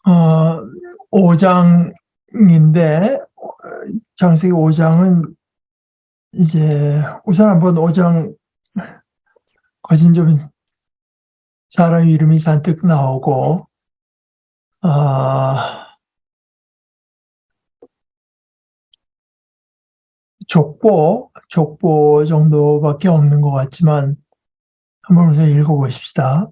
어 5 장인데 창세기 5 장은 이제 우선 한번 5장 거진 좀 사람 이름이 잔뜩 나오고 아 족보 정도밖에 없는 것 같지만 한번 우선 읽어 보십시다.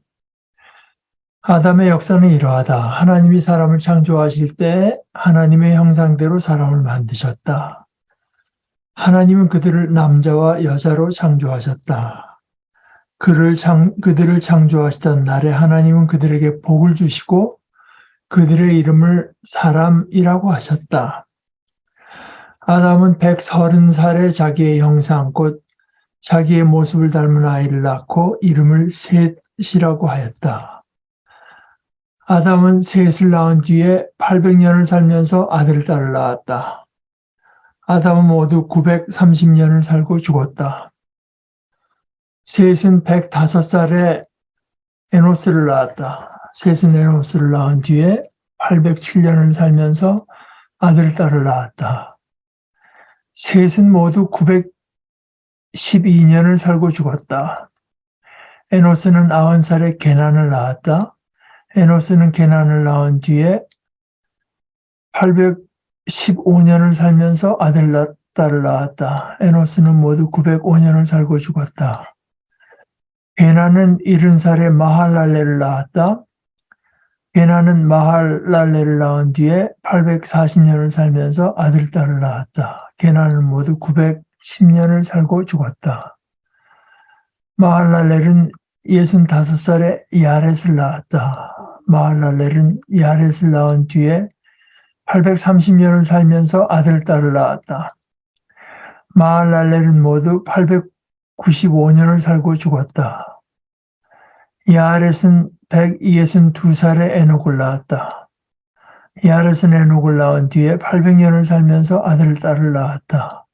아담의 역사는 이러하다. 하나님이 사람을 창조하실 때 하나님의 형상대로 사람을 만드셨다. 하나님은 그들을 남자와 여자로 창조하셨다. 그들을 창조하시던 날에 하나님은 그들에게 복을 주시고 그들의 이름을 사람이라고 하셨다. 아담은 130살에 자기의 형상 곧 자기의 모습을 닮은 아이를 낳고 이름을 셋이라고 하였다. 아담은 셋을 낳은 뒤에 800년을 살면서 아들, 딸을 낳았다. 아담은 모두 930년을 살고 죽었다. 셋은 105살에 에노스를 낳았다. 셋은 에노스를 낳은 뒤에 807년을 살면서 아들, 딸을 낳았다. 셋은 모두 912년을 살고 죽었다. 에노스는 90살에 게난을 낳았다. 에노스는 게난을 낳은 뒤에 815년을 살면서 아들, 딸을 낳았다. 에노스는 모두 905년을 살고 죽었다. 게난은 70살에 마할랄레를 낳았다. 게난은 마할랄레를 낳은 뒤에 840년을 살면서 아들, 딸을 낳았다. 게난은 모두 910년을 살고 죽었다. 마할랄렐은 65살에 야렛을 낳았다. 마할랄렐은 야렛을 낳은 뒤에 830년을 살면서 아들, 딸을 낳았다. 마할랄렐은 모두 895년을 살고 죽었다. 야렛은 162살에 에녹을 낳았다. 야렛은 에녹을 낳은 뒤에 800년을 살면서 아들, 딸을 낳았다.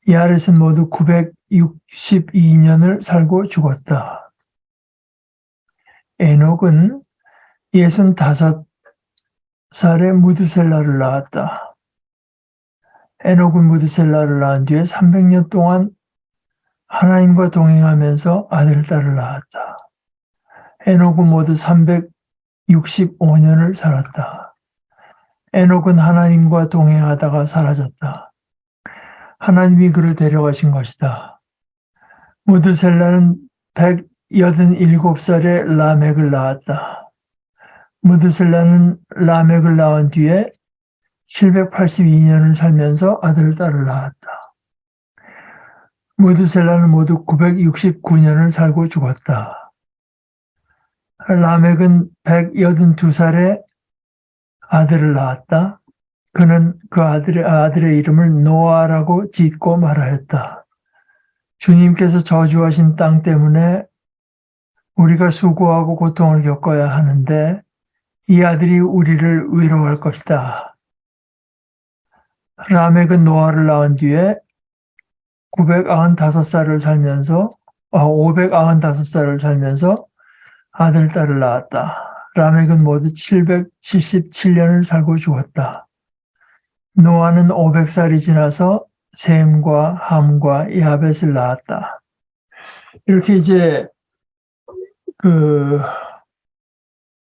야렛은 모두 962년을 살고 죽었다. 에녹은 65살에 무드셀라를 낳았다. 에녹은 무드셀라를 낳은 뒤에 300년 동안 하나님과 동행하면서 아들, 딸을 낳았다. 에녹은 모두 365년을 살았다. 에녹은 하나님과 동행하다가 사라졌다. 하나님이 그를 데려가신 것이다. 무드셀라는 187살에 라멕을 낳았다. 무드셀라는 라멕을 낳은 뒤에 782년을 살면서 아들, 딸을 낳았다. 무드셀라는 모두 969년을 살고 죽었다. 라멕은 182살에 아들을 낳았다. 그는 그 아들의 이름을 노아라고 짓고 말하였다. 주님께서 저주하신 땅 때문에 우리가 수고하고 고통을 겪어야 하는데 이 아들이 우리를 위로할 것이다. 라멕은 노아를 낳은 뒤에 595살을 살면서 아들, 딸을 낳았다. 라멕은 모두 777년을 살고 죽었다. 노아는 500살이 지나서 셈과 함과 야벳을 낳았다. 이렇게 이제 그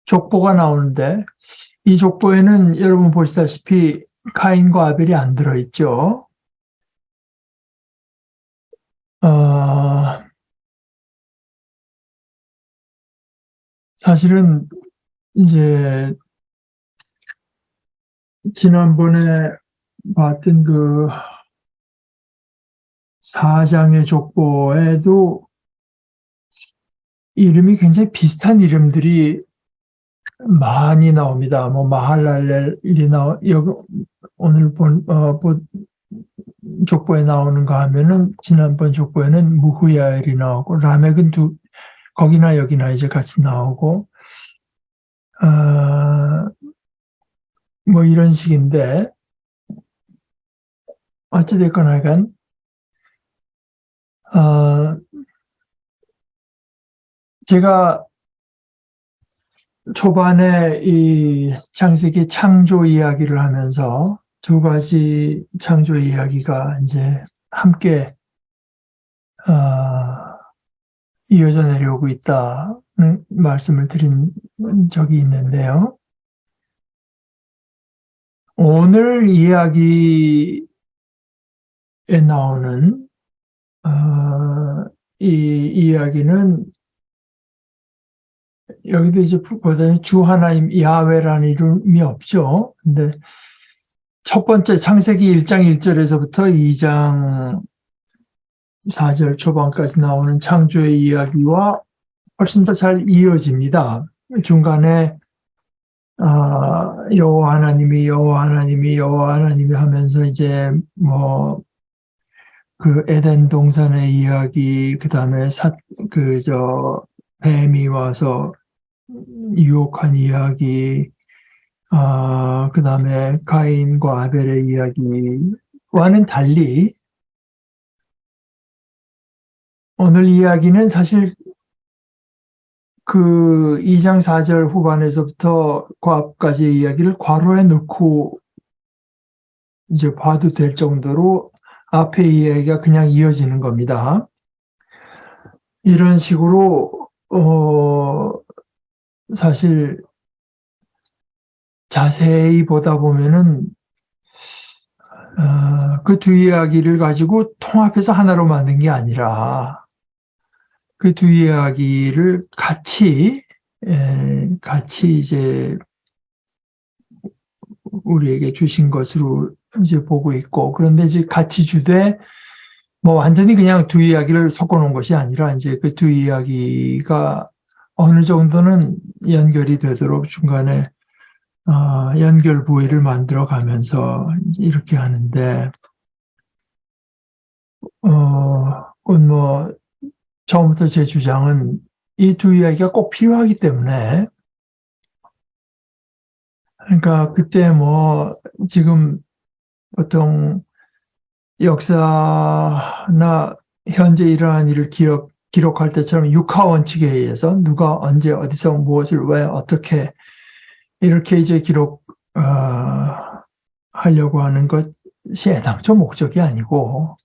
족보가 나오는데 이 족보에는 여러분 보시다시피 카인과 아벨이 안 들어있죠. 사실은 이제 지난번에 봤던 그 4장의 족보에도 이름이 굉장히 비슷한 이름들이 많이 나옵니다. 뭐 마할랄렐이 여기 오늘 본 족보에 나오는가 하면은 지난번 족보에는 무후야엘이 나오고 라멕은 거기나 여기나 이제 같이 나오고 뭐 이런 식인데 어찌됐건 하여간 제가 초반에 이 창세기 창조 이야기를 하면서 두 가지 창조 이야기가 이제 함께 이어져 내려오고 있다는 말씀을 드린 적이 있는데요. 오늘 이야기에 나오는 이 이야기는 여기도 이제 보다는 주 하나님 야훼라는 이름이 없죠. 근데 첫 번째 창세기 1장 1절에서부터 2장 4절 초반까지 나오는 창조의 이야기와 훨씬 더 잘 이어집니다. 중간에 여호와 하나님이 하면서 이제 뭐 그 에덴 동산의 이야기, 그다음에 뱀이 와서 유혹한 이야기, 그다음에 가인과 아벨의 이야기와는 달리 오늘 이야기는 사실 그 2장 4절 후반에서부터 그 앞까지의 이야기를 괄호에 넣고 이제 봐도 될 정도로 앞의 이야기가 그냥 이어지는 겁니다. 이런 식으로 사실 자세히 보다 보면은 그 두 이야기를 가지고 통합해서 하나로 만든 게 아니라 그 두 이야기를 같이 이제 우리에게 주신 것으로 이제 보고 있고, 그런데 이제 같이 주되 뭐 완전히 그냥 두 이야기를 섞어 놓은 것이 아니라 이제 그 두 이야기가 어느 정도는 연결이 되도록 중간에 연결 부위를 만들어 가면서 이렇게 하는데, 뭐 처음부터 제 주장은 이 두 이야기가 꼭 필요하기 때문에, 그러니까 그때 뭐 지금 보통 역사나 현재 일어난 일을 기록할 때처럼 육하 원칙에 의해서 누가 언제 어디서 무엇을 왜 어떻게 이렇게 이제 하려고 하는 것이 애당초 목적이 아니고,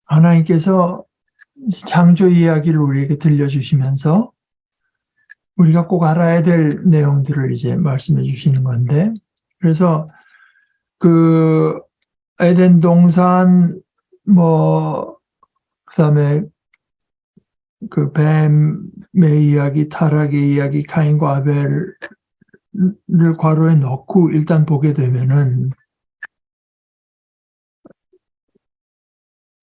하나님께서 창조 이야기를 우리에게 들려주시면서 우리가 꼭 알아야 될 내용들을 이제 말씀해 주시는 건데, 그래서 그 에덴 동산 그다음에 그 뱀의 이야기, 타락의 이야기, 가인과 아벨을 괄호에 넣고 일단 보게 되면은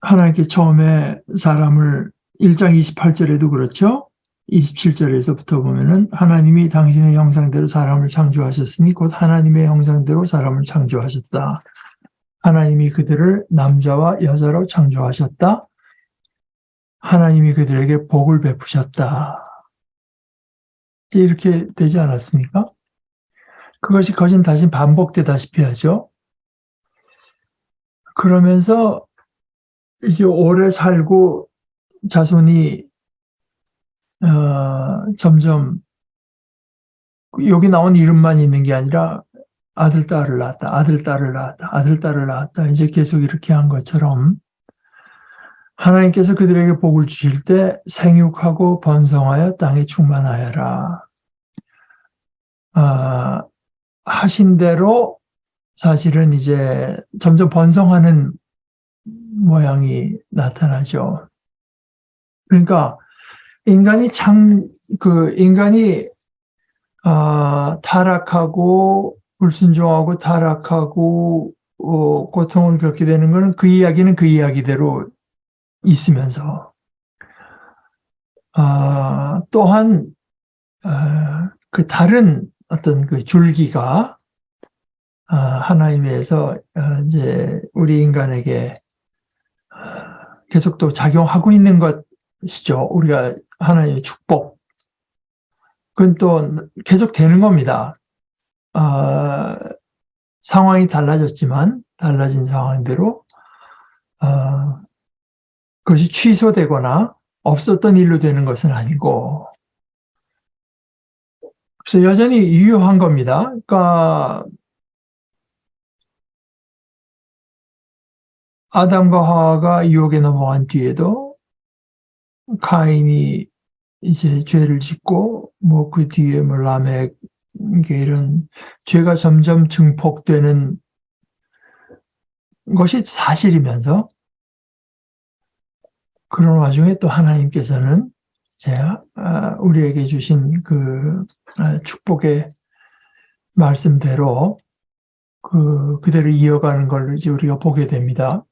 하나님께 처음에 사람을 1장 28절에도 그렇죠. 27절에서부터 보면은 하나님이 당신의 형상대로 사람을 창조하셨으니 곧 하나님의 형상대로 사람을 창조하셨다. 하나님이 그들을 남자와 여자로 창조하셨다. 하나님이 그들에게 복을 베푸셨다. 이렇게 되지 않았습니까? 그것이 거진 반복되다시피 하죠. 그러면서 이게 오래 살고 자손이 점점 여기 나온 이름만 있는 게 아니라 아들, 딸을 낳았다. 이제 계속 이렇게 한 것처럼 하나님께서 그들에게 복을 주실 때 생육하고 번성하여 땅에 충만하여라. 하신 대로 사실은 이제 점점 번성하는 모양이 나타나죠. 그러니까 인간이 타락하고 불순종하고 타락하고 고통을 겪게 되는 것은 그 이야기는 그 이야기대로 있으면서 또한 그 다른 어떤 그 줄기가 하나님에서 이제 우리 인간에게 계속 또 작용하고 있는 것이죠. 우리가 하나님의 축복. 그건 또 계속 되는 겁니다. 상황이 달라졌지만 달라진 상황대로 그것이 취소되거나 없었던 일로 되는 것은 아니고, 그래서 여전히 유효한 겁니다. 그러니까 아담과 하와가 유혹에 넘어간 뒤에도 카인이 이제 죄를 짓고 뭐 그 뒤에 뭐 라멕 이런 죄가 점점 증폭되는 것이 사실이면서 그런 와중에 또 하나님께서는 제가 우리에게 주신 그 축복의 말씀대로 그대로 이어가는 걸 이제 우리가 보게 됩니다.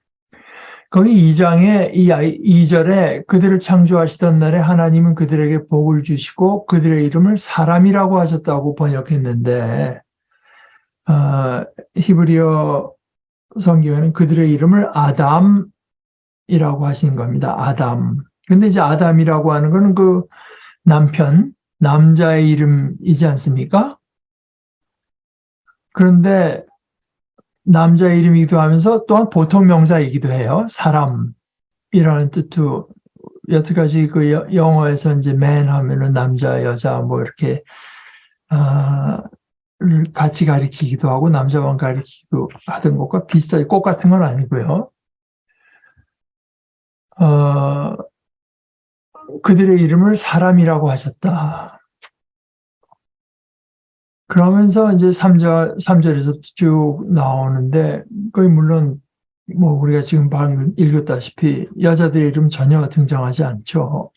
거기 2장에 2절에 그들을 창조하시던 날에 하나님은 그들에게 복을 주시고 그들의 이름을 사람이라고 하셨다고 번역했는데 히브리어 성경에는 그들의 이름을 아담이라고 하신 겁니다. 아담. 근데 이제 아담이라고 하는 거는 그 남자의 이름이지 않습니까? 그런데 남자의 이름이기도 하면서 또한 보통 명사이기도 해요. 사람이라는 뜻도 여태까지 그 영어에서 이제 man 하면은 남자, 여자 뭐 이렇게 같이 가리키기도 하고 남자만 가리키기도 하던 것과 비슷하게 꼭 같은 건 아니고요. 그들의 이름을 사람이라고 하셨다. 그러면서 이제 3절에서 쭉 나오는데 거의 물론 뭐 우리가 지금 방금 읽었다시피 여자들의 이름 전혀 등장하지 않죠.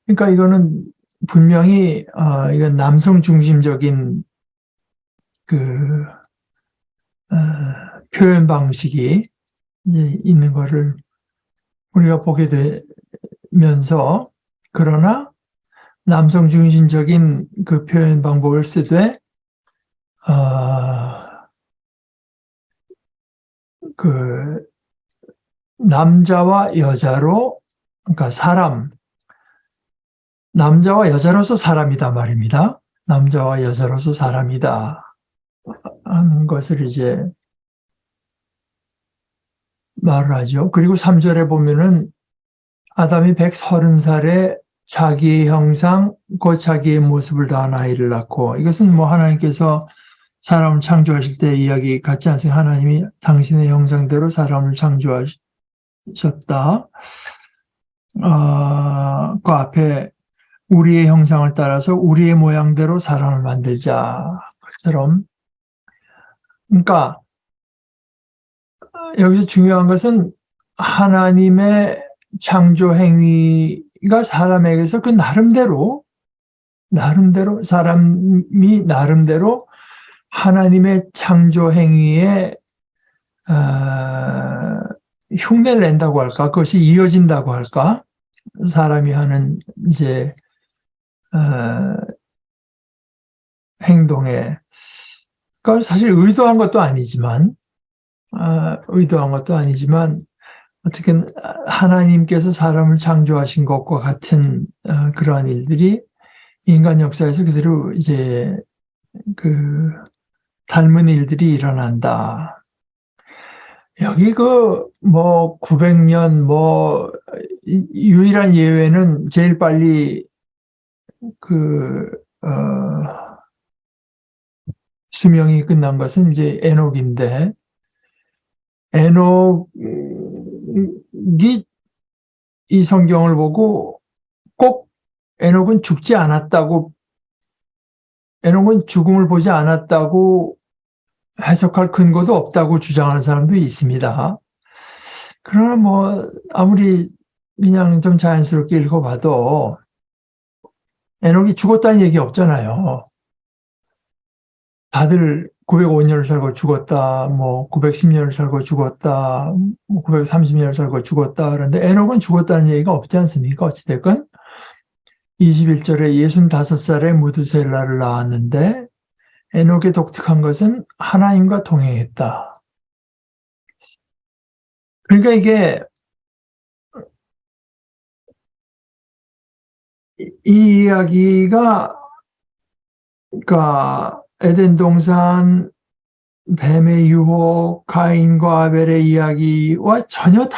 그러니까 이거는 분명히 이건 남성 중심적인 그 표현 방식이 이제 있는 거를 우리가 보게 되면서 그러나 남성 중심적인 그 표현 방법을 쓰되 그 남자와 여자로 그러니까 남자와 여자로서 사람이다 말입니다. 남자와 여자로서 사람이다 하는 것을 이제 말을 하죠. 그리고 3절에 보면은 아담이 130살에 자기의 형상, 곧 자기의 모습을 다한 아이를 낳고 이것은 뭐 하나님께서 사람을 창조하실 때 이야기 같지 않습니까? 하나님이 당신의 형상대로 사람을 창조하셨다. 그 앞에 우리의 형상을 따라서 우리의 모양대로 사람을 만들자. 그처럼. 그러니까 여기서 중요한 것은 하나님의 창조 행위가 사람에게서 그 나름대로 사람이 나름대로 하나님의 창조 행위에 흉내를 낸다고 할까? 그것이 이어진다고 할까? 사람이 하는 이제 행동에 그걸 사실 의도한 것도 아니지만 어떻게 하나님께서 사람을 창조하신 것과 같은 그러한 일들이 인간 역사에서 그대로 이제 그 닮은 일들이 일어난다. 여기 뭐 900년 뭐 유일한 예외는 제일 빨리 수명이 끝난 것은 이제 에녹인데 에녹이 이 성경을 보고 꼭 에녹은 죽음을 보지 않았다고 해석할 근거도 없다고 주장하는 사람도 있습니다. 그러나 뭐 아무리 그냥 좀 자연스럽게 읽어봐도 에녹이 죽었다는 얘기 없잖아요. 다들 905년을 살고 죽었다, 뭐 910년을 살고 죽었다, 뭐 930년을 살고 죽었다 그런데 에녹은 죽었다는 얘기가 없지 않습니까? 어찌됐건 21절에 65살에 무드셀라를 낳았는데 에녹의 독특한 것은 하나님과 동행했다. 그러니까 이게 이 이야기가 그러니까 에덴 동산 뱀의 유혹, 가인과 아벨의 이야기와 전혀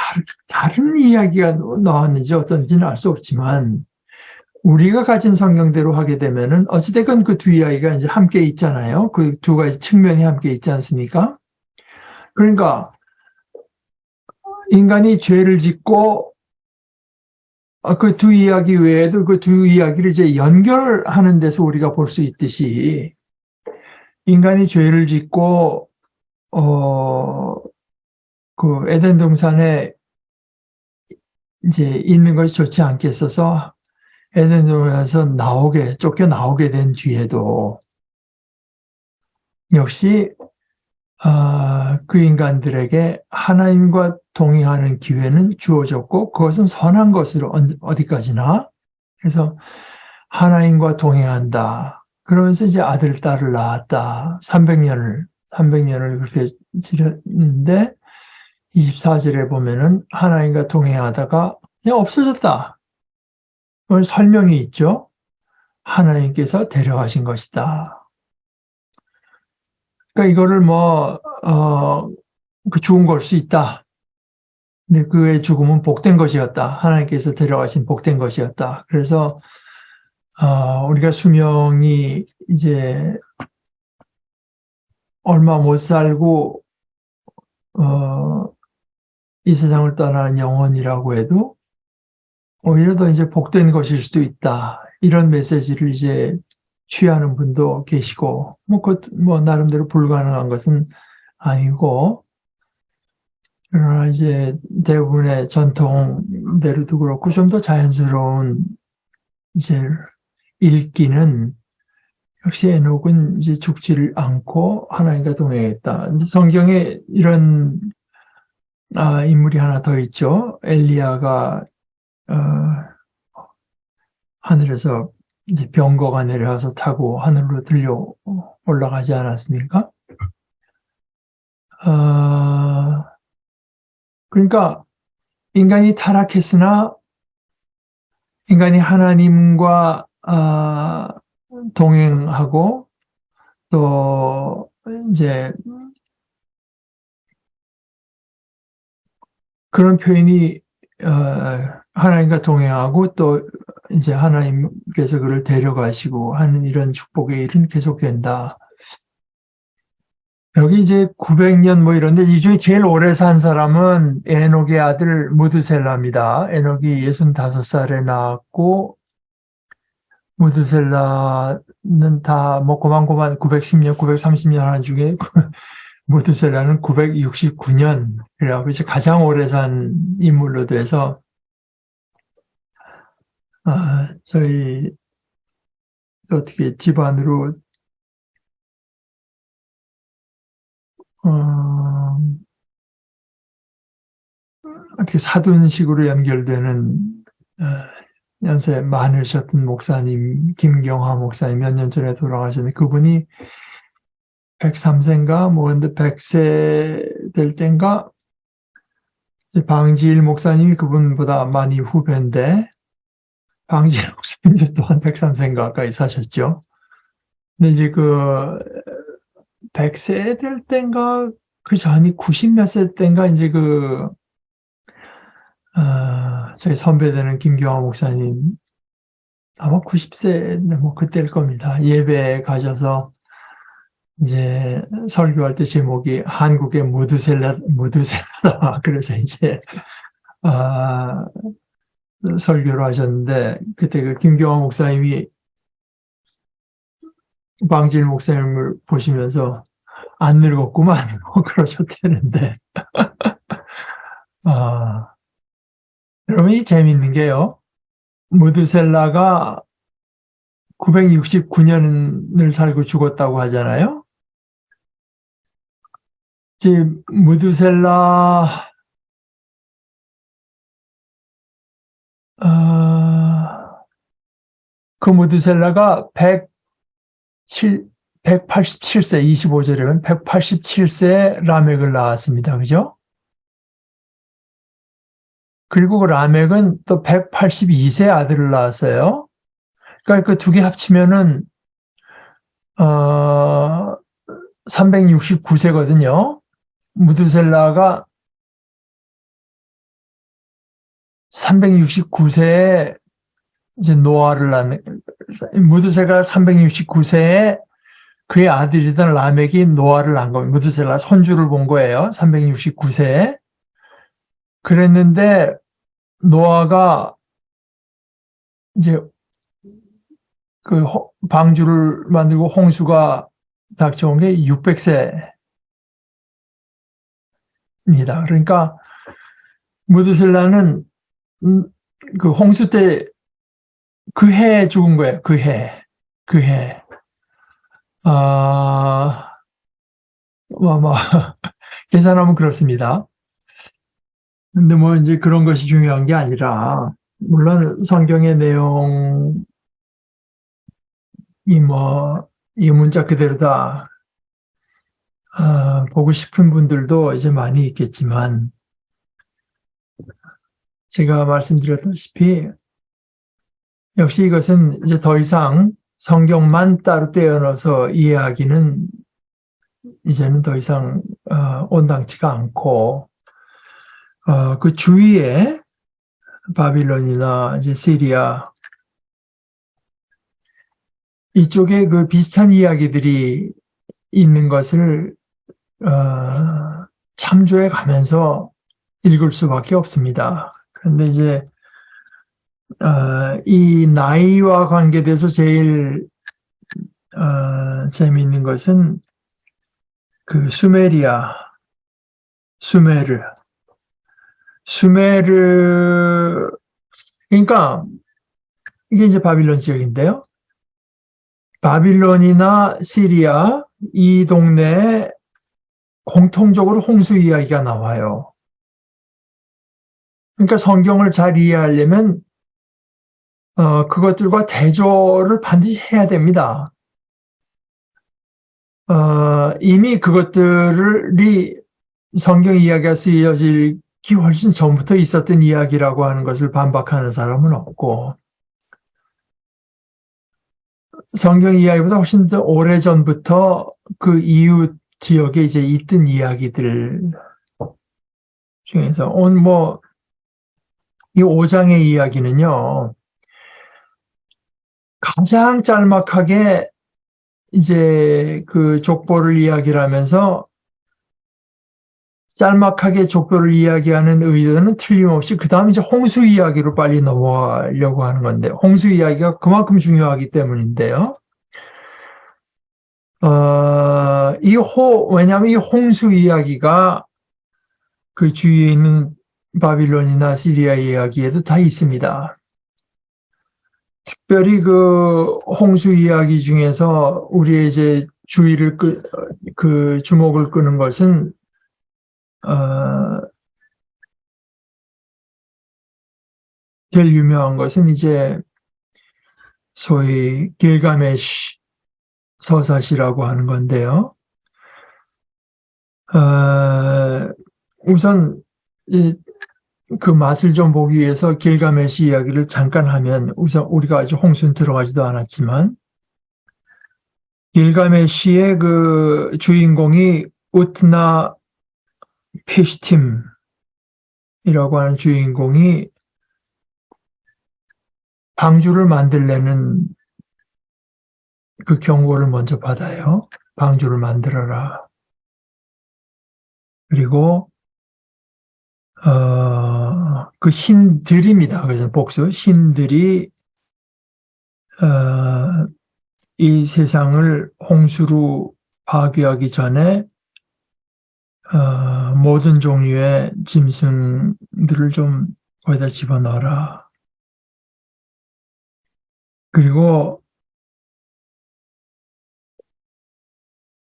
다른 이야기가 나왔는지 어떤지는 알 수 없지만, 우리가 가진 성경대로 하게 되면은 어찌됐건 그 두 이야기가 이제 함께 있잖아요. 그 두 가지 측면이 함께 있지 않습니까? 그러니까 인간이 죄를 짓고 그 두 이야기 외에도 그 두 이야기를 이제 연결하는 데서 우리가 볼 수 있듯이, 인간이 죄를 짓고 그 에덴 동산에 이제 있는 것이 좋지 않겠어서 에덴 동산에서 쫓겨나오게 된 뒤에도 역시 그 인간들에게 하나님과 동행하는 기회는 주어졌고, 그것은 선한 것으로 어디까지나. 그래서 하나님과 동행한다. 그러면서 이제 아들, 딸을 낳았다. 300년을 그렇게 지냈는데, 24절에 보면은 하나님과 동행하다가 그냥 없어졌다. 그걸 설명이 있죠. 하나님께서 데려가신 것이다. 그러니까 이거를 그 죽은 걸 수 있다. 근데 그의 죽음은 복된 것이었다. 하나님께서 데려가신 복된 것이었다. 그래서 우리가 수명이 이제 얼마 못 살고 이 세상을 떠나는 영혼이라고 해도 오히려 더 이제 복된 것일 수도 있다. 이런 메시지를 이제 취하는 분도 계시고, 나름대로 불가능한 것은 아니고, 그러나 이제 대부분의 전통대로도 그렇고 좀 더 자연스러운 이제 읽기는, 역시 에녹은 이제 죽지를 않고 하나님과 동행했다. 이제 성경에 이런 인물이 하나 더 있죠. 엘리야가 하늘에서 이제 병거가 내려와서 타고 하늘로 들려 올라가지 않았습니까? 그러니까 인간이 타락했으나 인간이 하나님과 동행하고, 또 이제 그런 표현이 하나님과 동행하고 또 이제 하나님께서 그를 데려가시고 하는 이런 축복의 일은 계속된다. 여기 이제 900년 이런데 이 중에 제일 오래 산 사람은 에녹의 아들 무드셀라입니다. 에녹이 65살에 낳았고, 무드셀라는 다 고만고만 910년, 930년 하는 중에 무드셀라는 969년, 그래갖고 이제 가장 오래 산 인물로 돼서 저희 어떻게 집안으로 이렇게 사돈식으로 연결되는 연세 많으셨던 목사님, 김경화 목사님 몇 년 전에 돌아가셨는데, 그분이 103세인가 근데 100세 될 땐가 방지일 목사님이 그분보다 많이 후배인데, 방지일 목사님도 또한 103세인가 가까이 사셨죠. 근데 이제 100세 될 땐가 그 전이 90 몇 세 땐가 이제 저희 선배되는 김경화 목사님 아마 90세 그때일 겁니다. 예배에 가셔서 이제 설교할 때 제목이 한국의 무드셀라다. 그래서 이제 설교를 하셨는데, 그때 그 김경화 목사님이 방질 목사님을 보시면서 안 늙었구만 그러셨다는데, 여러분 이 재밌는 게요. 무드셀라가 969년을 살고 죽었다고 하잖아요. 지금 무드셀라 그 무드셀라가 187세, 25절이면 187세에 라멕을 낳았습니다. 그죠? 그리고 그 라멕은 또 182세 아들을 낳았어요. 그러니까 그 두 개 합치면은 369세거든요. 무드셀라가 369세에 이제 노아를 낳는, 무드셀라가 369세에 그의 아들이던 라멕이 노아를 낳은 겁니다. 무드셀라 손주를 본 거예요. 369세에. 그랬는데 노아가 이제 그 방주를 만들고 홍수가 닥쳐온 게 600세입니다. 그러니까 무드셀라는 그 홍수 때 그 해에 죽은 거예요. 그 해. 계산하면 그렇습니다. 근데 뭐 이제 그런 것이 중요한 게 아니라, 물론 성경의 내용이 뭐, 이 문자 그대로다, 보고 싶은 분들도 이제 많이 있겠지만, 제가 말씀드렸다시피, 역시 이것은 이제 더 이상 성경만 따로 떼어넣어서 이해하기는 이제는 더 이상 온당치가 않고, 그 주위에 바빌론이나 이제 시리아 이쪽에 그 비슷한 이야기들이 있는 것을 참조해 가면서 읽을 수밖에 없습니다. 그런데 이제 이 나이와 관계돼서 제일 재미있는 것은 그 수메르, 그러니까 이게 이제 바빌론 지역인데요. 바빌론이나 시리아 이 동네에 공통적으로 홍수 이야기가 나와요. 그러니까 성경을 잘 이해하려면 그것들과 대조를 반드시 해야 됩니다. 이미 그것들이 성경 이야기가 쓰여지기 훨씬 전부터 있었던 이야기라고 하는 것을 반박하는 사람은 없고, 성경 이야기보다 훨씬 더 오래전부터 그 이웃 지역에 이제 있던 이야기들 중에서 이 5장의 이야기는요, 가장 짤막하게 이제 그 족보를 이야기를 하면서 짤막하게 족보를 이야기하는 의도는 틀림없이 그 다음 이제 홍수 이야기로 빨리 넘어가려고 하는 건데, 홍수 이야기가 그만큼 중요하기 때문인데요. 왜냐하면 이 홍수 이야기가 그 주위에 있는 바빌론이나 시리아 이야기에도 다 있습니다. 특별히 그 홍수 이야기 중에서 우리의 이제 주목을 끄는 것은 제일 유명한 것은 이제 소위 길가메시 서사시라고 하는 건데요. 우선 그 맛을 좀 보기 위해서 길가메시 이야기를 잠깐 하면, 우선 우리가 아직 홍수는 들어가지도 않았지만 길가메시의 그 주인공이 우트나 피시팀이라고 하는 주인공이 방주를 만들려는 그 경고를 먼저 받아요. 방주를 만들어라. 그리고 그 신들입니다. 그래서 복수 신들이 이 세상을 홍수로 파괴하기 전에 모든 종류의 짐승들을 좀 거기다 집어넣어라. 그리고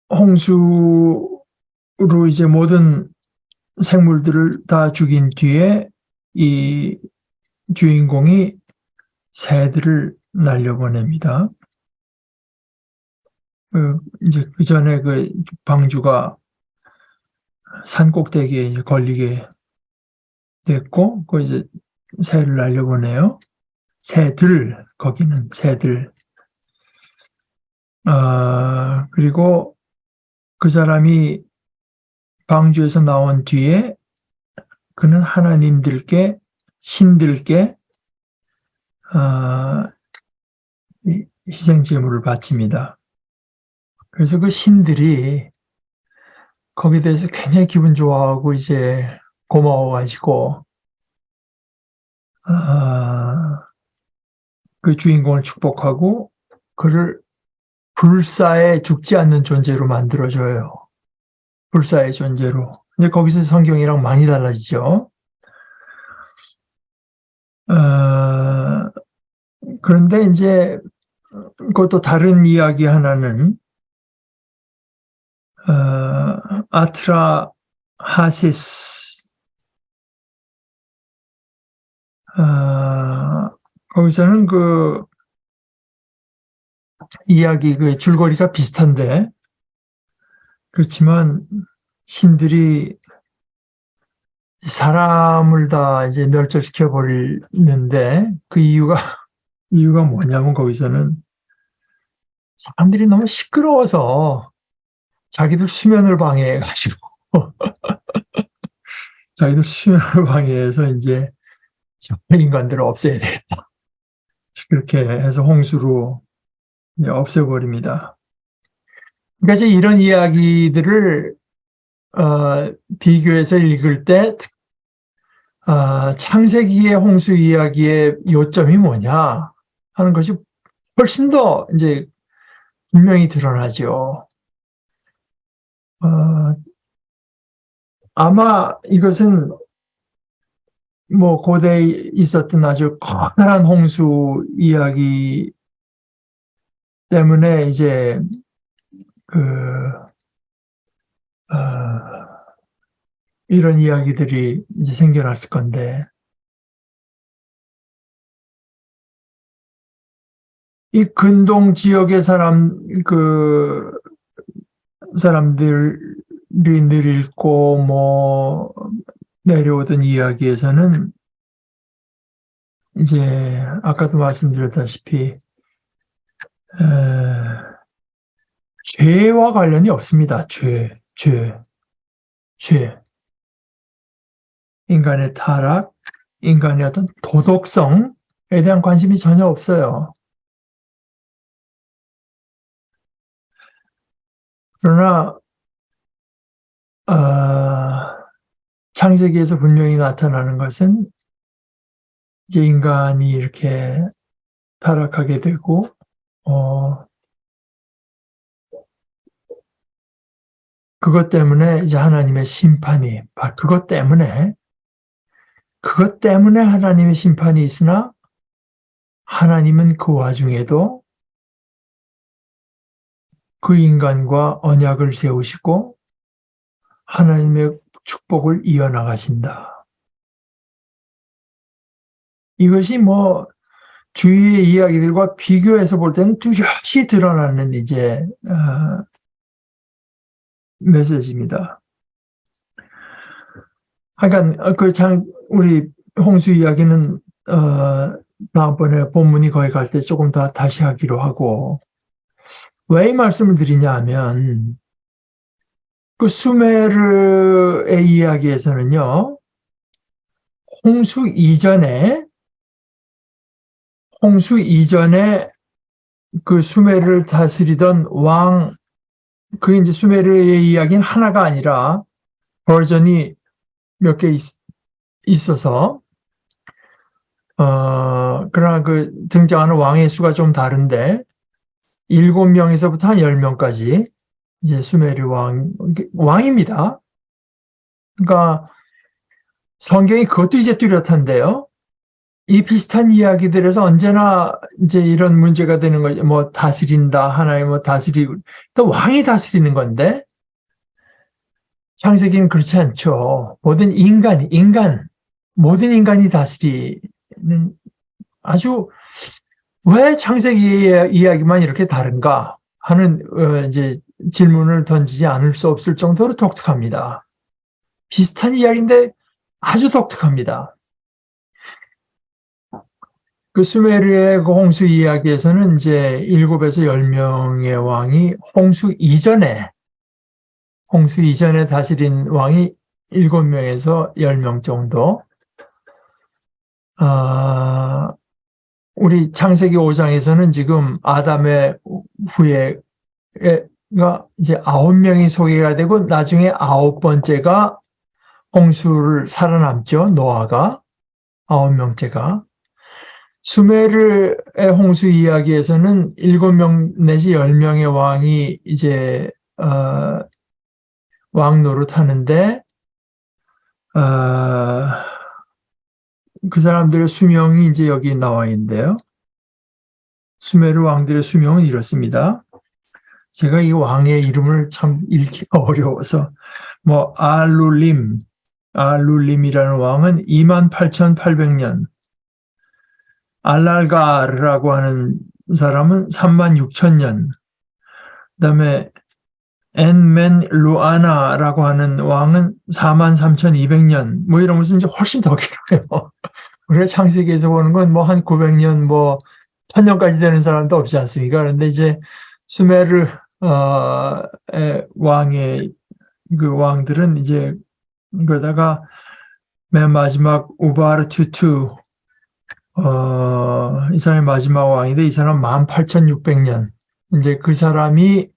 홍수로 이제 모든 생물들을 다 죽인 뒤에 이 주인공이 새들을 날려보냅니다. 이제 그 전에 그 방주가 산 꼭대기에 이제 걸리게 됐고, 그 이제 새를 날려보내요. 거기는 새들. 그리고 그 사람이 방주에서 나온 뒤에 그는 하나님들께, 신들께 희생 제물을 바칩니다. 그래서 그 신들이 거기에 대해서 굉장히 기분 좋아하고 이제 고마워가지고 그 주인공을 축복하고 그를 불사에 죽지 않는 존재로 만들어줘요. 불사의 존재로. 근데 거기서 성경이랑 많이 달라지죠. 그런데 이제 그것도 다른 이야기 하나는 아트라 하시스 거기서는 그 이야기 그 줄거리가 비슷한데 그렇지만 신들이 사람을 다 이제 멸절시켜 버리는데 그 이유가 뭐냐면 거기서는 사람들이 너무 시끄러워서 자기들 수면을 방해해가지고 자기들 수면을 방해해서 이제 인간들을 없애야 되겠다. 그렇게 해서 홍수로 없애버립니다. 그러니까 이런 이야기들을 비교해서 읽을 때 창세기의 홍수 이야기의 요점이 뭐냐 하는 것이 훨씬 더 이제 분명히 드러나죠. 아마 이것은 뭐 고대에 있었던 아주 커다란 홍수 이야기 때문에 이제 이런 이야기들이 이제 생겨났을 건데 이 근동 지역의 사람들이 늘 읽고 뭐 내려오던 이야기에서는 이제 아까도 말씀드렸다시피 죄와 관련이 없습니다. 죄. 인간의 타락, 인간의 어떤 도덕성에 대한 관심이 전혀 없어요. 그러나 창세기에서 분명히 나타나는 것은 이제 인간이 이렇게 타락하게 되고 그것 때문에 이제 하나님의 심판이 그것 때문에 하나님의 심판이 있으나 하나님은 그 와중에도 그 인간과 언약을 세우시고 하나님의 축복을 이어나가신다. 이것이 뭐 주위의 이야기들과 비교해서 볼 때는 뚜렷이 드러나는 이제 메시지입니다. 그러니까 우리 홍수 이야기는 다음번에 본문이 거기 갈 때 조금 더 다시 하기로 하고 왜 이 말씀을 드리냐 하면 그 수메르의 이야기에서는요 홍수 이전에 그 수메르를 다스리던 왕, 그게 이제 수메르의 이야기는 하나가 아니라 버전이 몇 개 있어서, 그러나 그 등장하는 왕의 수가 좀 다른데, 7명에서부터 한 10명까지 이제 수메르 왕입니다. 그러니까 성경이 그것도 이제 뚜렷한데요. 이 비슷한 이야기들에서 언제나 이제 이런 문제가 되는 거죠. 뭐 다스린다, 하나님 뭐 다스리고, 또 왕이 다스리는 건데, 창세기는 그렇지 않죠. 모든 인간이 다스리는 아주 왜 창세기 이야기만 이렇게 다른가 하는 이제 질문을 던지지 않을 수 없을 정도로 독특합니다. 비슷한 이야기인데 아주 독특합니다. 그 수메르의 그 홍수 이야기에서는 이제 7에서 10명의 왕이 홍수 이전에 홍수 이전에 다스린 왕이 7명에서 10명 정도. 우리 창세기 5장에서는 지금 아담의 후예가 이제 9명이 소개가 되고 나중에 9번째가 홍수를 살아남죠. 노아가 9명째가. 수메르의 홍수 이야기에서는 7명 내지 10명의 왕이 이제 왕 노릇하는데 그 사람들의 수명이 이제 여기 나와 있는데요. 수메르 왕들의 수명은 이렇습니다. 제가 이 왕의 이름을 참 읽기가 어려워서 알룰림이라는 왕은 28,800년, 알랄가르라고 하는 사람은 36,000년, 그다음에 엔멘루아나라고 하는 왕은 43,200년, 뭐 이러면서 이제 훨씬 더 길어요. 우리가 창세기에서 보는 건 뭐 한 900년, 뭐 1000년까지 되는 사람도 없지 않습니까? 그런데 이제 수메르 왕의 그 왕들은 이제 그러다가 맨 마지막 우바르투투 이 사람이 마지막 왕인데 이 사람 18,600년. 이제 그 사람이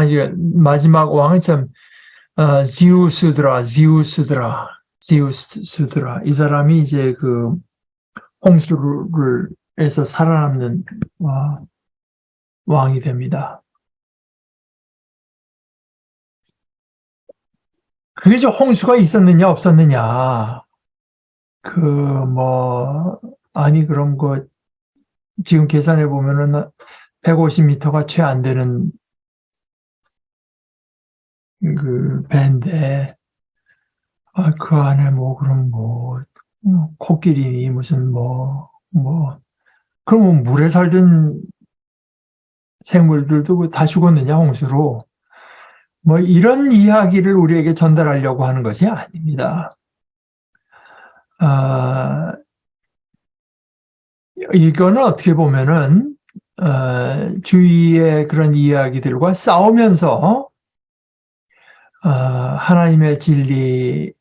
이제 마지막 왕은 참 지우스드라. 이 사람이 이제 그 홍수를 해서 살아남는 왕이 됩니다. 그게 저 홍수가 있었느냐 없었느냐. 그런 거 지금 계산해 보면은 150m가 채 안 되는 그 배인데 그 안에 그럼 코끼리 무슨 그러면 물에 살던 생물들도 다 죽었느냐 홍수로. 이런 이야기를 우리에게 전달하려고 하는 것이 아닙니다. 이거는 어떻게 보면은 주위의 그런 이야기들과 싸우면서 하나님의 진리,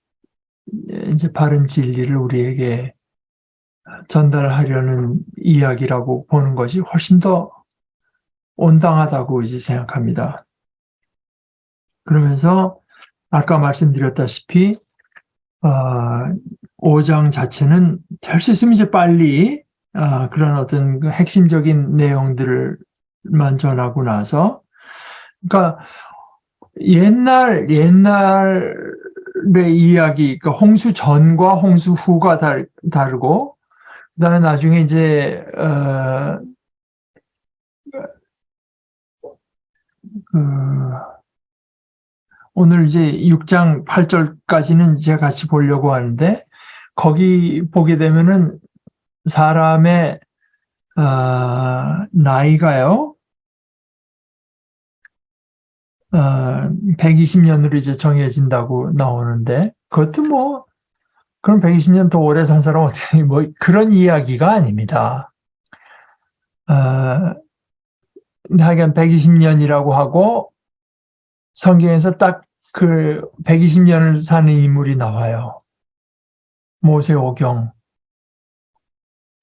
이제 바른 진리를 우리에게 전달하려는 이야기라고 보는 것이 훨씬 더 온당하다고 이제 생각합니다. 그러면서 아까 말씀드렸다시피 5장 자체는 될 수 있으면 이제 빨리 그런 어떤 그 핵심적인 내용들만 전하고 나서, 그러니까 옛날의 이야기, 그 홍수 전과 홍수 후가 다르고, 그다음에 나중에 이제 오늘 이제 6장 8절까지는 제가 같이 보려고 하는데, 거기 보게 되면은 사람의 나이가요, 120년으로 이제 정해진다고 나오는데, 그것도 그럼 120년 더 오래 산 사람 어떻게, 그런 이야기가 아닙니다. 하여간 120년이라고 하고, 성경에서 딱 그 120년을 사는 인물이 나와요. 모세오경.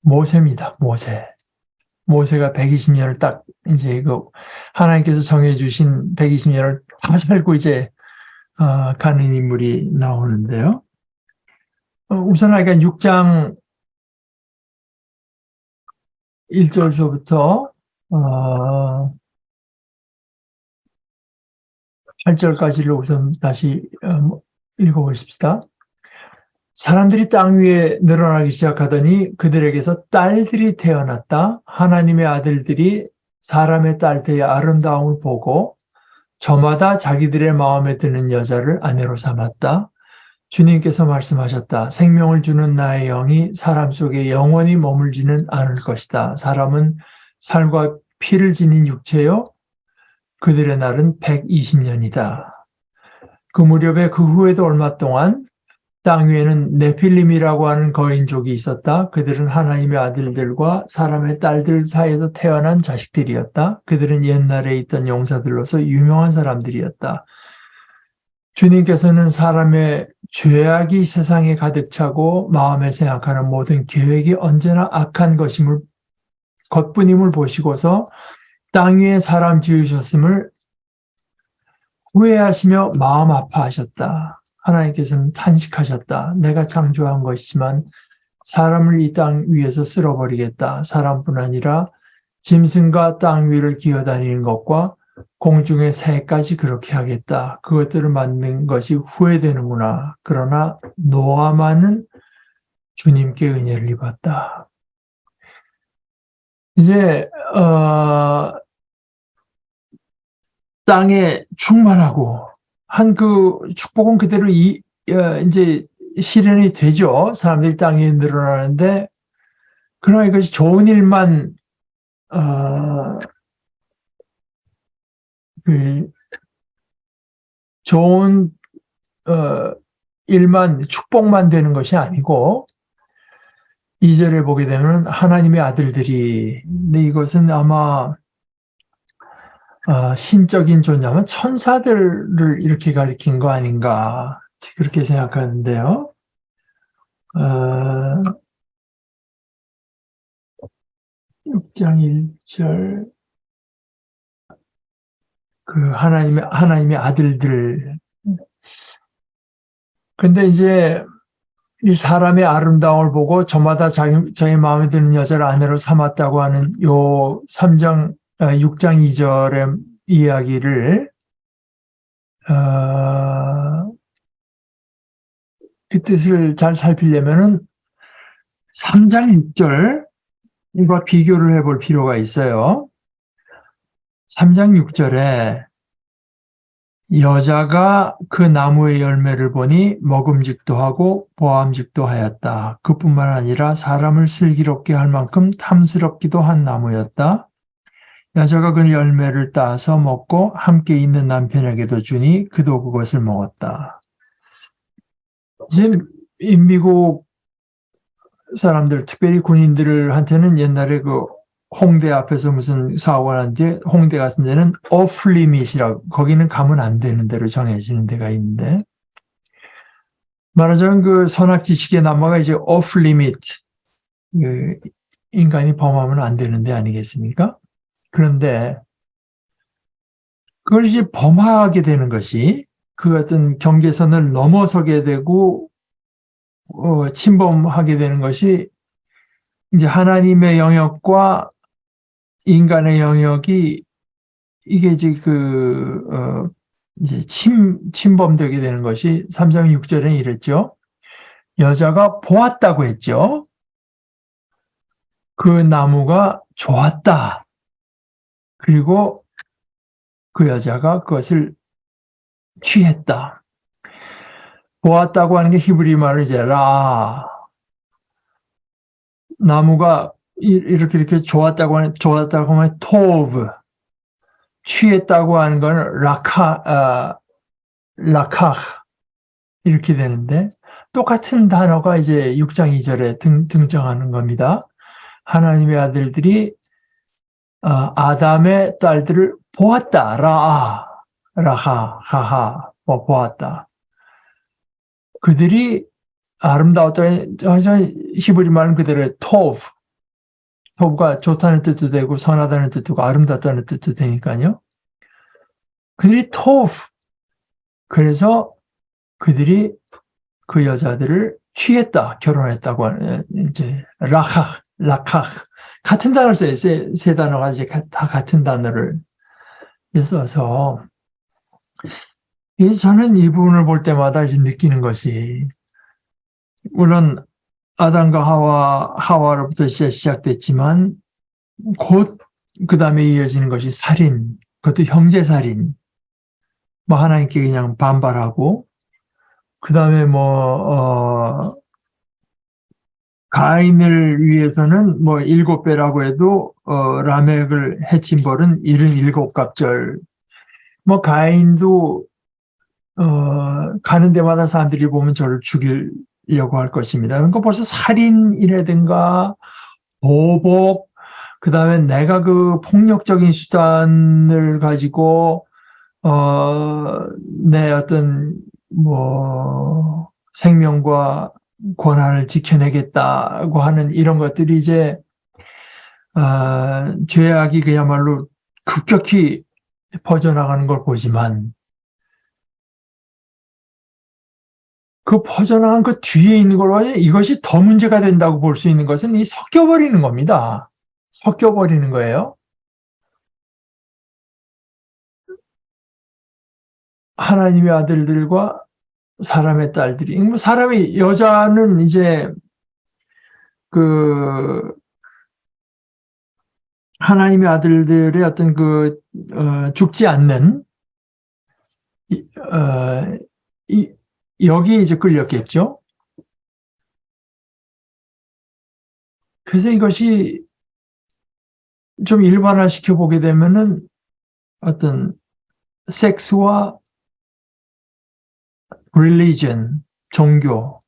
모세입니다. 모세가 120년을 딱 이제 하나님께서 정해주신 120년을 다 살고 이제 가는 인물이 나오는데요. 우선 하여간 6장 1절서부터 8절까지를 우선 다시 읽어보십시다. 사람들이 땅 위에 늘어나기 시작하더니 그들에게서 딸들이 태어났다. 하나님의 아들들이 사람의 딸들의 아름다움을 보고 저마다 자기들의 마음에 드는 여자를 아내로 삼았다. 주님께서 말씀하셨다. 생명을 주는 나의 영이 사람 속에 영원히 머물지는 않을 것이다. 사람은 살과 피를 지닌 육체요. 그들의 날은 120년이다. 그 무렵에 그 후에도 얼마 동안 땅 위에는 네필림이라고 하는 거인족이 있었다. 그들은 하나님의 아들들과 사람의 딸들 사이에서 태어난 자식들이었다. 그들은 옛날에 있던 용사들로서 유명한 사람들이었다. 주님께서는 사람의 죄악이 세상에 가득 차고 마음에 생각하는 모든 계획이 언제나 악한 것뿐임을 보시고서 땅 위에 사람 지으셨음을 후회하시며 마음 아파하셨다. 하나님께서는 탄식하셨다. 내가 창조한 것이지만 사람을 이 땅 위에서 쓸어버리겠다. 사람뿐 아니라 짐승과 땅 위를 기어다니는 것과 공중의 새까지 그렇게 하겠다. 그것들을 만든 것이 후회되는구나. 그러나 노아만은 주님께 은혜를 입었다. 이제 땅에 충만하고 한 그 축복은 그대로 이제 실현이 되죠. 사람들이 땅에 늘어나는데 그러나 이것이 좋은 일만 좋은 일만 축복만 되는 것이 아니고 2절에 보게 되면 하나님의 아들들이 근데 이것은 아마 신적인 존재면 천사들을 이렇게 가리킨 거 아닌가 그렇게 생각하는데요. 6장 1절 그 하나님의 아들들. 근데 이제 이 사람의 아름다움을 보고 저마다 자기 마음에 드는 여자를 아내로 삼았다고 하는 요 6장 2절의 이야기를 그 뜻을 잘 살피려면은 3장 6절과 비교를 해볼 필요가 있어요. 3장 6절에 여자가 그 나무의 열매를 보니 먹음직도 하고 보암직도 하였다. 그뿐만 아니라 사람을 슬기롭게 할 만큼 탐스럽기도 한 나무였다. 여자가 그 열매를 따서 먹고 함께 있는 남편에게도 주니 그도 그것을 먹었다. 지금 미국 사람들, 특별히 군인들한테는 옛날에 그 홍대 앞에서 무슨 사고가 난 뒤에 홍대 같은 데는 오프 리밋이라고 거기는 가면 안 되는 데로 정해지는 데가 있는데 말하자면 그 선악지식의 나무가 이제 오프 리밋 그 인간이 범하면 안 되는 데 아니겠습니까? 그런데 그걸 이제 범하게 되는 것이 그 어떤 경계선을 넘어서게 되고 침범하게 되는 것이 이제 하나님의 영역과 인간의 영역이 이게 이제 이제 침범되게 되는 것이 3장 6절에 이랬죠. 여자가 보았다고 했죠. 그 나무가 좋았다. 그리고 그 여자가 그것을 취했다. 보았다고 하는 게 히브리 말로 이제 나무가 이렇게 좋았다고 하면 토브, 취했다고 하는 건 라카 이렇게 되는데 똑같은 단어가 이제 6장 2절에 등장하는 겁니다. 하나님의 아들들이 아담의 딸들을 보았다. 라하, 하하, 보았다. 그들이 아름다웠다. 히브리 말은 그대로 토브가 좋다는 뜻도 되고 선하다는 뜻도 되고 아름답다는 뜻도 되니까요. 그들이 토브. 그래서 그들이 그 여자들을 취했다, 결혼했다고 하는 이제 라카 같은 단어를 써요. 세 단어가 이제 다 같은 단어를 써서 저는 이 부분을 볼 때마다 이제 느끼는 것이 물론 아담과 하와로부터 시작됐지만 곧 그 다음에 이어지는 것이 살인, 그것도 형제살인, 뭐 하나님께 그냥 반발하고 그 다음에 가인을 위해서는 뭐 7배라고 해도 라멕을 해친 벌은 77갑절. 뭐 가인도 가는 데마다 사람들이 보면 저를 죽이려고 할 것입니다. 그러니까 벌써 살인이라든가 보복, 그 다음에 내가 그 폭력적인 수단을 가지고 내 어떤 생명과 권한을 지켜내겠다고 하는 이런 것들이 이제 죄악이 그야말로 급격히 퍼져나가는 걸 보지만 그 퍼져나간 그 뒤에 있는 걸 봐야 이것이 더 문제가 된다고 볼 수 있는 것은 이 섞여버리는 겁니다. 섞여버리는 거예요. 하나님의 아들들과 사람의 딸들이. 사람이, 여자는 이제 그 하나님의 아들들의 어떤 죽지 않는, 여기에 이제 끌렸겠죠. 그래서 이것이 좀 일반화시켜 보게 되면은 어떤 섹스와 religion, 종교,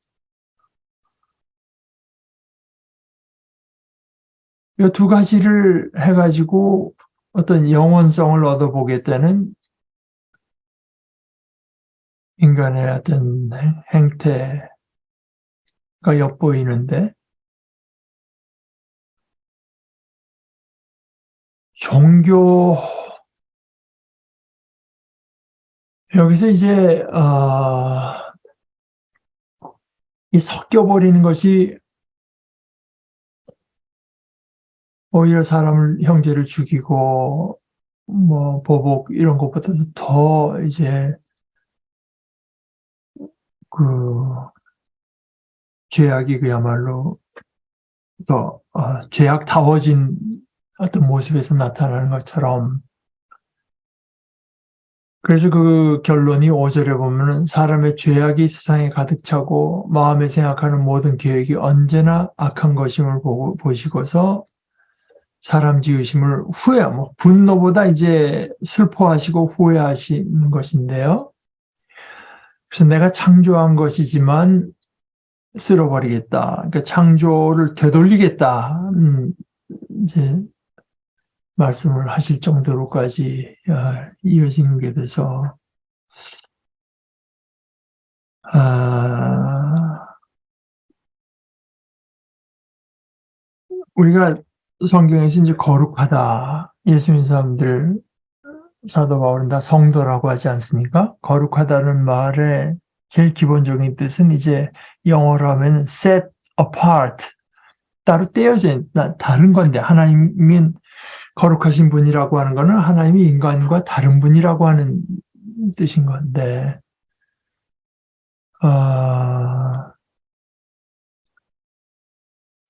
이 두 가지를 해가지고 어떤 영원성을 얻어보겠다는 인간의 어떤 행태가 엿보이는데, 종교, 여기서 이제 이 섞여버리는 것이 오히려 사람을, 형제를 죽이고 보복 이런 것보다도 더 이제 그 죄악이 그야말로 더 죄악다워진 어떤 모습에서 나타나는 것처럼. 그래서 그 결론이 5절에 보면은 사람의 죄악이 세상에 가득 차고 마음에 생각하는 모든 계획이 언제나 악한 것임을 보시고서 사람 지으심을 분노보다 이제 슬퍼하시고 후회하시는 것인데요. 그래서 내가 창조한 것이지만 쓸어버리겠다. 그러니까 창조를 되돌리겠다. 이제 말씀을 하실 정도로까지 이어지는 게 돼서, 우리가 성경에서 이제 거룩하다, 예수님 사람들, 사도 바울은 다 성도라고 하지 않습니까? 거룩하다는 말의 제일 기본적인 뜻은 이제 영어로 하면 set apart, 따로 떼어진, 다른 건데, 하나님은 거룩하신 분이라고 하는 것은 하나님이 인간과 다른 분이라고 하는 뜻인 건데,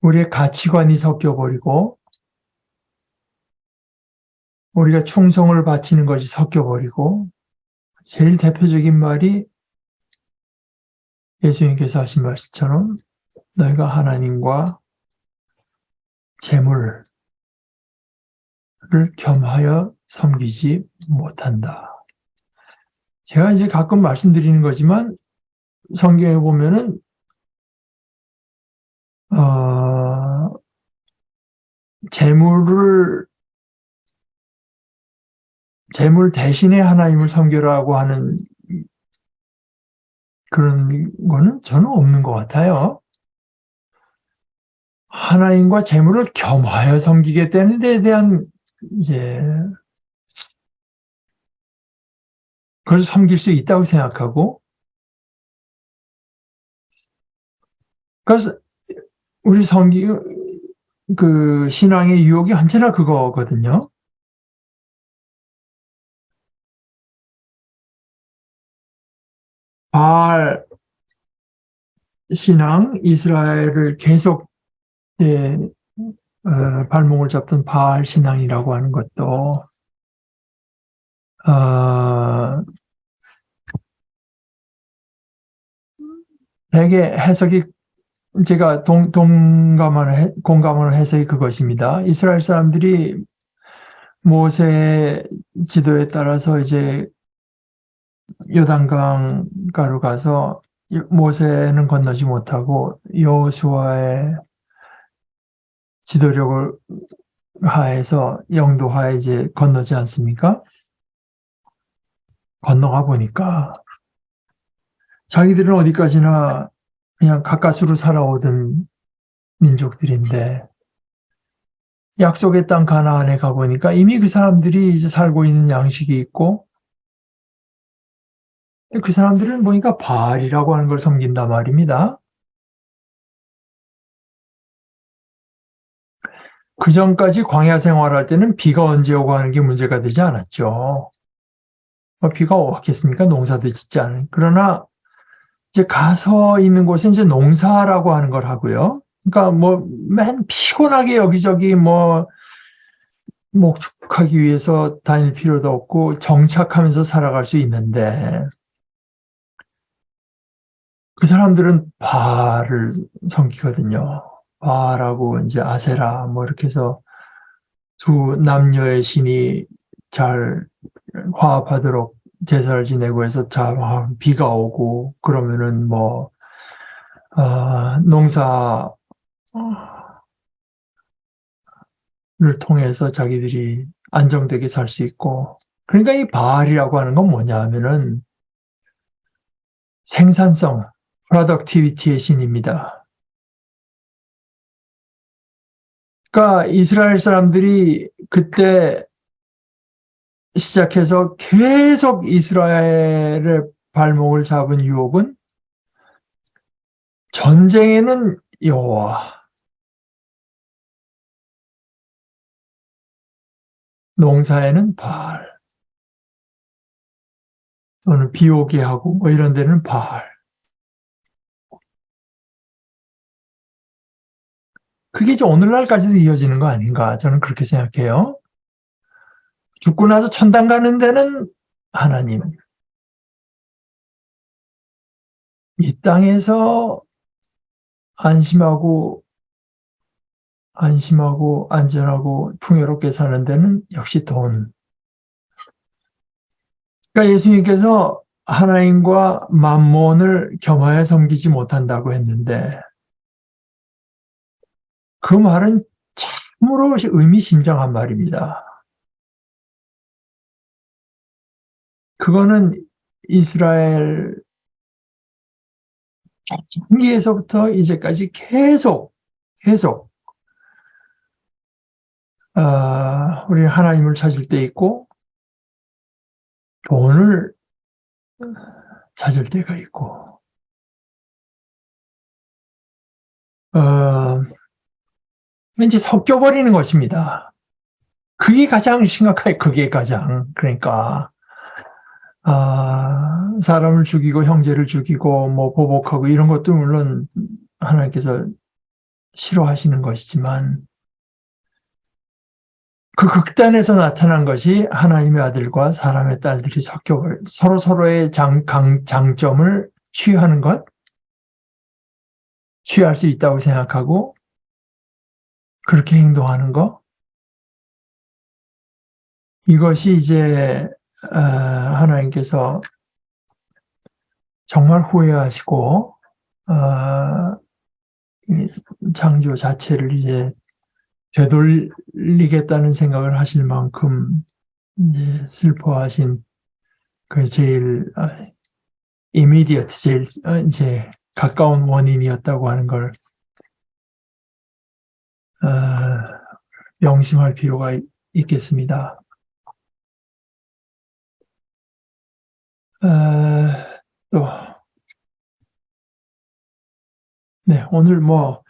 우리의 가치관이 섞여버리고 우리가 충성을 바치는 것이 섞여버리고, 제일 대표적인 말이 예수님께서 하신 말씀처럼 너희가 하나님과 재물을 겸하여 섬기지 못한다. 제가 이제 가끔 말씀드리는 거지만 성경에 보면은 재물 대신에 하나님을 섬기라고 하는 그런 거는 저는 없는 것 같아요. 하나님과 재물을 겸하여 섬기겠다는 데에 대한 이제 그걸 섬길 수 있다고 생각하고, 그래서 우리 그 신앙의 유혹이 언제나 그거거든요. 바알 신앙, 이스라엘을 계속 발목을 잡던 바알 신앙이라고 하는 것도 되게 해석이, 제가 공감하는 해석이 그것입니다. 이스라엘 사람들이 모세의 지도에 따라서 이제 요단강가로 가서 모세는 건너지 못하고 여호수아의 지도력을 하에서 영도하에 이제 건너지 않습니까? 건너가 보니까 자기들은 어디까지나 그냥 가까스로 살아오던 민족들인데 약속의 땅 가나안에 가보니까 이미 그 사람들이 이제 살고 있는 양식이 있고 그 사람들은 보니까 바알이라고 하는 걸 섬긴단 말입니다. 그 전까지 광야 생활할 때는 비가 언제 오고 하는 게 문제가 되지 않았죠. 비가 왔겠습니까? 농사도 짓지 않은. 그러나 이제 가서 있는 곳은 이제 농사라고 하는 걸 하고요. 그러니까 뭐 맨 피곤하게 여기저기 뭐 목축하기 위해서 다닐 필요도 없고 정착하면서 살아갈 수 있는데 그 사람들은 바알을 섬기거든요. 바알하고 이제 아세라 뭐 이렇게 해서 두 남녀의 신이 잘 화합하도록 제사를 지내고 해서 잘 비가 오고 그러면은 뭐 농사를 통해서 자기들이 안정되게 살 수 있고 그러니까 이 바알이라고 하는 건 뭐냐 하면은 생산성, productivity의 신입니다. 그러니까 이스라엘 사람들이 그때 시작해서 계속 이스라엘의 발목을 잡은 유혹은 전쟁에는 여호와, 농사에는 바알, 또는 비 오게 하고 뭐 이런 데는 바알. 그게 이제 오늘날까지도 이어지는 거 아닌가 저는 그렇게 생각해요. 죽고 나서 천당 가는 데는 하나님, 이 땅에서 안심하고 안전하고 풍요롭게 사는 데는 역시 돈. 그러니까 예수님께서 하나님과 만몬을 겸하여 섬기지 못한다고 했는데 그 말은 참으로 의미심장한 말입니다. 그거는 이스라엘 초창기에서부터 이제까지 계속 우리 하나님을 찾을 때 있고 돈을 찾을 때가 있고 왠지 섞여버리는 것입니다. 그게 가장 심각해요. 그게 가장. 그러니까 사람을 죽이고 형제를 죽이고 뭐 보복하고 이런 것도 물론 하나님께서 싫어하시는 것이지만 그 극단에서 나타난 것이 하나님의 아들과 사람의 딸들이 서로의 장점을 취하는 것, 취할 수 있다고 생각하고 그렇게 행동하는 것, 이것이 이제 하나님께서 정말 후회하시고 창조 자체를 이제 되돌리겠다는 생각을 하실 만큼 이제 슬퍼하신 그 제일 immediate, 제일 이제 가까운 원인이었다고 하는 걸 명심할 필요가 있겠습니다. 또 네, 오늘 뭐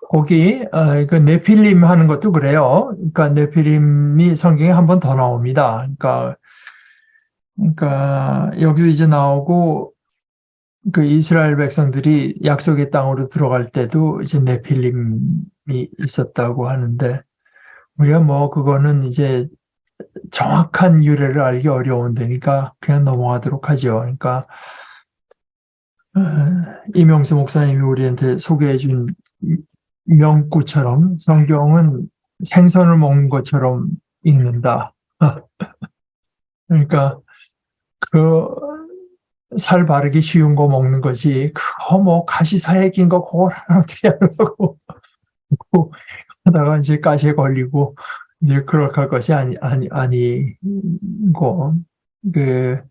거기 그 네필림 하는 것도 그래요. 그러니까 네필림이 성경에 한 번 더 나옵니다. 그러니까 여기도 이제 나오고 그 이스라엘 백성들이 약속의 땅으로 들어갈 때도 이제 네필림이 있었다고 하는데 우리가 뭐 그거는 이제 정확한 유래를 알기 어려운 데니까 그냥 넘어가도록 하죠. 그러니까 이명수 목사님이 우리한테 소개해준 명구처럼 성경은 생선을 먹는 것처럼 읽는다. 그러니까 그 살 바르기 쉬운 거 먹는 거지, 그거 뭐 가시사에 낀 거 그걸 어떻게 하려고 하다가 이제 가시에 걸리고 이제 그렇게 할 것이 아니고, 그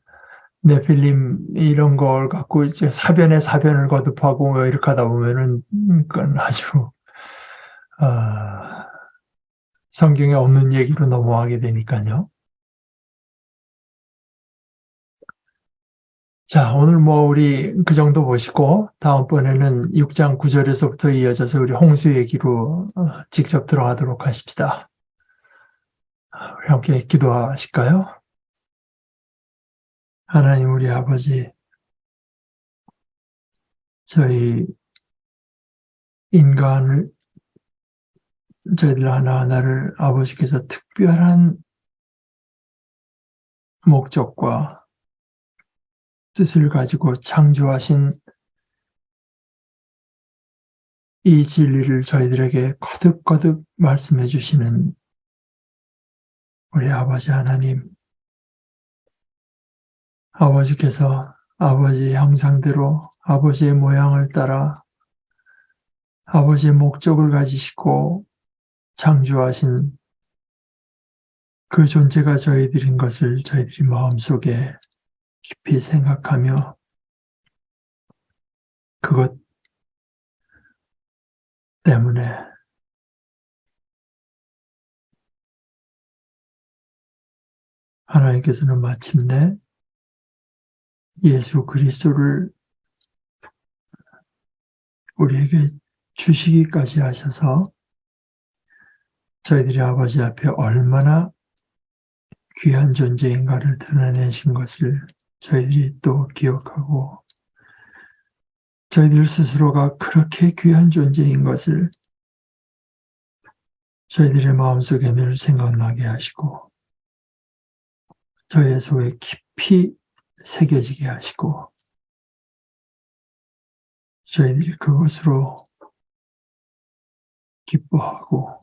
네필림 이런 걸 갖고 이제 사변에 사변을 거듭하고 뭐 이렇게 하다 보면은 그건 아주 성경에 없는 얘기로 넘어가게 되니까요. 자, 오늘 뭐 우리 그 정도 보시고 다음번에는 6장 9절에서부터 이어져서 우리 홍수 얘기로 직접 들어가도록 하십시다. 우리 함께 기도하실까요? 하나님 우리 아버지, 저희 인간을, 저희들 하나하나를 아버지께서 특별한 목적과 뜻을 가지고 창조하신 이 진리를 저희들에게 거듭거듭 말씀해 주시는 우리 아버지 하나님, 아버지께서 아버지의 형상대로 아버지의 모양을 따라 아버지의 목적을 가지시고 창조하신 그 존재가 저희들인 것을 저희들이 마음속에 깊이 생각하며 그것 때문에 하나님께서는 마침내 예수 그리스도를 우리에게 주시기까지 하셔서 저희들이 아버지 앞에 얼마나 귀한 존재인가를 드러내신 것을 저희들이 또 기억하고, 저희들 스스로가 그렇게 귀한 존재인 것을 저희들의 마음속에 늘 생각나게 하시고 저희 속에 깊이 새겨지게 하시고, 저희들이 그것으로 기뻐하고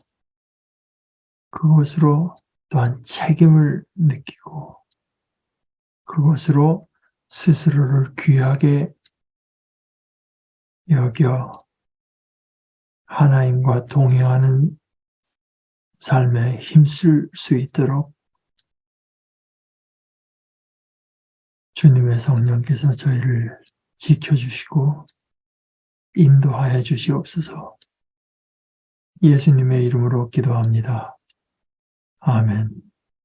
그것으로 또한 책임을 느끼고 그것으로 스스로를 귀하게 여겨 하나님과 동행하는 삶에 힘쓸 수 있도록 주님의 성령께서 저희를 지켜주시고 인도하여 주시옵소서. 예수님의 이름으로 기도합니다. 아멘.